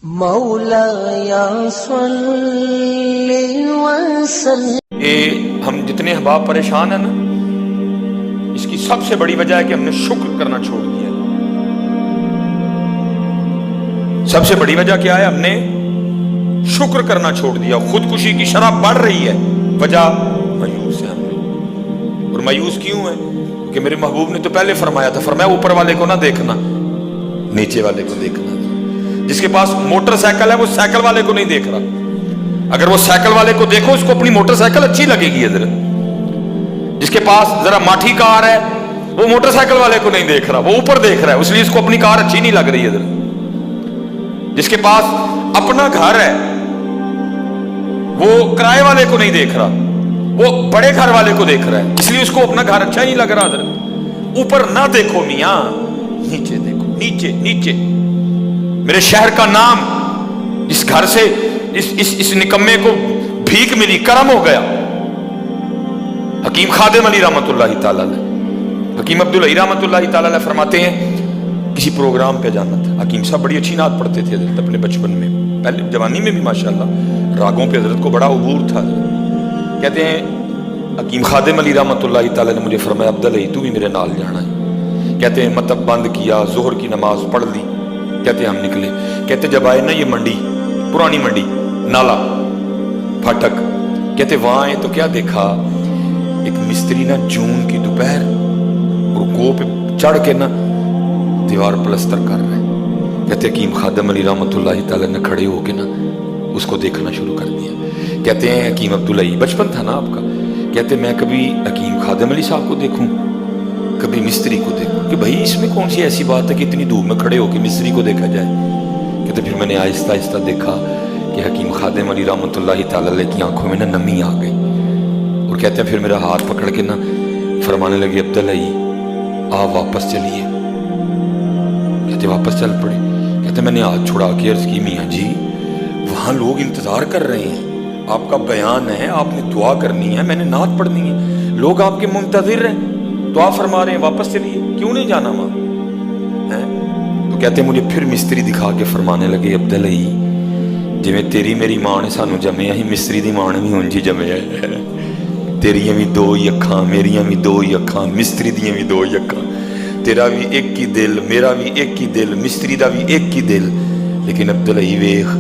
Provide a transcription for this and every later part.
مولایا صلی وسلم. یہ ہم جتنے احباب پریشان ہیں نا، اس کی سب سے بڑی وجہ ہے کہ ہم نے شکر کرنا چھوڑ دیا. سب سے بڑی وجہ کیا ہے؟ ہم نے شکر کرنا چھوڑ دیا. خودکشی کی شرح بڑھ رہی ہے، وجہ مایوس ہے ہم لوگ. اور مایوس کیوں ہے؟ کہ میرے محبوب نے تو پہلے فرمایا تھا، فرمایا اوپر والے کو نہ دیکھنا، نیچے والے کو دیکھنا. جس کے پاس موٹر سائیکل ہے وہ سائیکل والے کو نہیں دیکھ رہا. اگر وہ سائیکل والے کو دیکھو، اس کو اپنی موٹر سائیکل اچھی لگے گی. ادھر جس کے پاس ذرا ماٹھی کار ہے وہ موٹر سائیکل والے کو نہیں دیکھ رہا، وہ اوپر دیکھ رہا ہے، اس لیے اس کو اپنی کار اچھی نہیں لگ رہی. ادھر جس کے پاس اپنا گھر ہے وہ کرائے والے کو نہیں دیکھ رہا، وہ بڑے گھر والے کو دیکھ رہا ہے، اس لیے اس کو اپنا گھر اچھا نہیں لگ رہا. ادھر اوپر نہ دیکھو میاں، نیچے دیکھو. نیچے نیچے میرے شہر کا نام، اس گھر سے اس نکمے کو بھیک ملی، کرم ہو گیا. حکیم خادم علی رحمت اللہ تعالی علیہ، حکیم عبدالعی رحمت اللہ تعالی علیہ فرماتے ہیں کسی پروگرام پہ جانا تھا. حکیم صاحب بڑی اچھی نعت پڑھتے تھے حضرت اپنے بچپن میں، پہلے جوانی میں بھی ماشاءاللہ راگوں پہ حضرت کو بڑا عبور تھا. کہتے ہیں حکیم خادم علی رحمت اللہ تعالی نے مجھے فرمایا عبدالعی تو بھی میرے نال جانا ہے. کہتے ہیں مطلب بند کیا، ظہر کی نماز پڑھ لی. کہتے ہیں ہم نکلے. کہتے جب آئے نا یہ منڈی، پرانی منڈی، نالا پھاٹک، کہتے وہاں آئے تو کیا دیکھا؟ ایک مستری نا جون کی دوپہر رکوع پہ چڑھ کے نا دیوار پلستر کر رہے. کہتے حکیم خادم علی رحمت اللہ تعالی نے کھڑے ہو کے نا اس کو دیکھنا شروع کر دیا. کہتے ہیں حکیم عبدالعی، بچپن تھا نا آپ کا، کہتے میں کبھی حکیم خادم علی صاحب کو دیکھوں، کبھی مستری کو دیکھوں کہ بھائی اس میں کون سی ایسی بات ہے کہ اتنی دور میں کھڑے ہو کے مستری کو دیکھا جائے. کہتے پھر میں نے آہستہ آہستہ دیکھا کہ حکیم خادم علی رحمت اللہ تعالی علیہ کی آنکھوں میں نا نمی آ گئی. اور کہتے ہیں پھر میرا ہاتھ پکڑ کے نا فرمانے لگے عبدالعی آپ واپس چلیے. کہتے واپس چل پڑے. کہتے میں نے ہاتھ چھڑا کے عرض کی میاں جی وہاں لوگ انتظار کر رہے ہیں، آپ کا بیان ہے، آپ نے دعا کرنی ہے، میں نے نعت پڑھنی ہے، لوگ آپ کے منتظر ہیں، تو آپ فرما رہے ہیں واپس چلیے، کیوں نہیں جانا وہاں؟ تو کہتے ہیں مجھے پھر مستری دکھا کے فرمانے لگے عبدالعی جویں تیری میری ماں نے سانو جمیا ہی، مستری دی ماں نے بھی انج ہی جمیا ہے. تیریاں بھی دو ہی اکھاں، میریاں بھی دو ہی اکھاں، مستری دیاں بھی دو ہی اکھاں، تیرا بھی ایک ہی دل، میرا بھی ایک ہی دل، مستری دا بھی ایک ہی دل. لیکن عبدالعی ویخ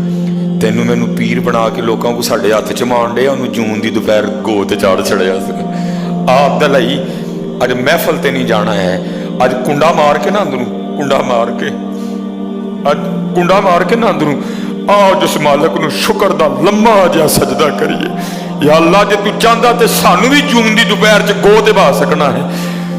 تینوں مینوں پیر بنا کے لوکاں کو ساڈے ہاتھ چ مارن ڈے، انہوں جون دی دوپہر گو تے چاڑ چھڑیا سی. عبدالعی اج محفل تے نہیں جانا ہے، اج کنڈا مار کے نا اندروں، کنڈا مار کے، اج کنڈا مار کے نا اندروں آج اس مالک نو شکر دا لمبا جا سجدہ کریے. یا اللہ جے تو چاہندا تے سانو بھی جون دی دوپہر چ گو تے بہا سکنا ہے.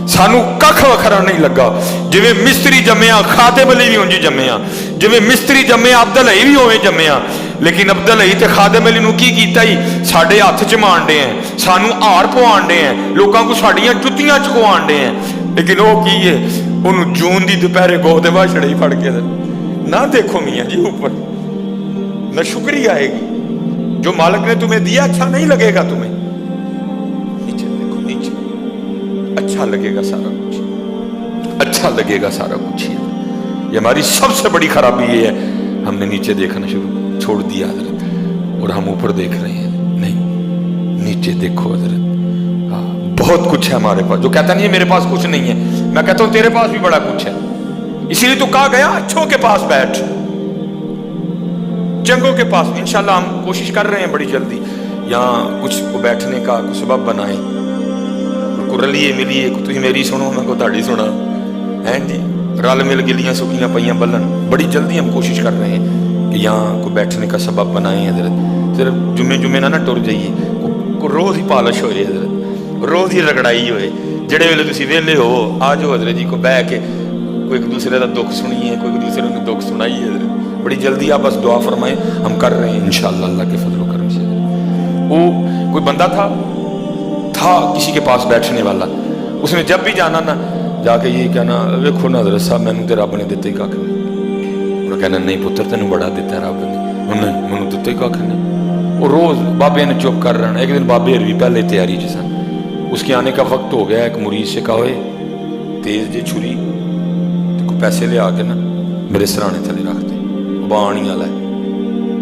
سانو ککھ وکھرا نہیں لگا. جویں مستری جمیا خادم علی بھی اونجی جمیا، جویں مستری جمیا عبدالعی بھی اوویں جمیا. لیکن عبدالعی تے خادم علی نو کی کیتا ہی؟ ساڈے ہاتھ چ مانڈے ہیں، سانو ہار پوان ڈے ہیں، لوکاں کو ساڈیاں جُتیاں چکوان ڈے ہیں. لیکن وہ کی ہے؟ انہوں جون دی دوپہرے گو دے با چھڑے ہی پھڑ کے. نہ دیکھو میاں جی اوپر، نہ شکری آئے گی. جو مالک نے تمہیں دیا اچھا نہیں لگے گا تمہیں. نیچے دیکھو، نیچے اچھا لگے گا سارا کچھ، اچھا لگے گا سارا کچھ. یہ ہماری سب سے بڑی خرابی یہ ہے، ہم نے نیچے دیکھنا چھوڑ دیا حضرت، اور ہم اوپر دیکھ رہے ہیں. نہیں، نیچے دیکھو حضرت. بہت کچھ ہے ہمارے پاس. جو کہتا نہیں ہے میرے پاس کچھ نہیں ہے، میں کہتا ہوں تیرے پاس بھی بڑا کچھ ہے. اسی لیے تو کہا گیا اچھوں کے پاس بیٹھ، چنگوں کے پاس. انشاءاللہ ہم کوشش کر رہے ہیں بڑی جلدی یہاں کچھ کو بیٹھنے کا کچھ سبب بنائیں، کو رلیے ملیے، کو تھی میری سنو میں کو تاڑی سنا ہے جی، رل مل گلیاں سکیاں پئیاں بلن. بڑی جلدی ہم کوشش کر رہے ہیں کہ یہاں کو بیٹھنے کا سبب بنائیں حضرت. صرف جمعے نہ ٹر جائیے، کو روز ہی پالش ہوئے حضرت، روز ہی رگڑائی ہوئے. جڑے ویلے تسی ویلے ہو آ جاؤ حضرت جی کو بہ کے کوئی ایک دوسرے کا دکھ سنیے، کوئی ایک دوسرے کو دکھ سنائیے حضرت. بڑی جلدی آپ بس دعا فرمائیں، ہم کر رہے ہیں انشاءاللہ اللہ کے فضل و کرم سے. وہ کوئی بندہ تھا کسی کے پاس بیٹھنے والا، اس نے جب بھی جانا نا جا کے یہ کہنا ویکھو نا حضرت صاحب مینوں تے رب نے دتا ہی کھ نہیں. انہوں کہنا نہیں پتر تینوں بڑا دیتا ہے رب نے، انہیں مینوں دتا ہی کھ نہیں. وہ روز بابے نے چپ کر رہنا. ایک دن بابے بھی پہلے تیاری چ سن، اس کے آنے کا وقت ہو گیا. ایک مریض سے کہا ہوئے تیز جی چھری، پیسے لے آ کے نا میرے سرانے تھلے رکھ دے، بانی والا ہے.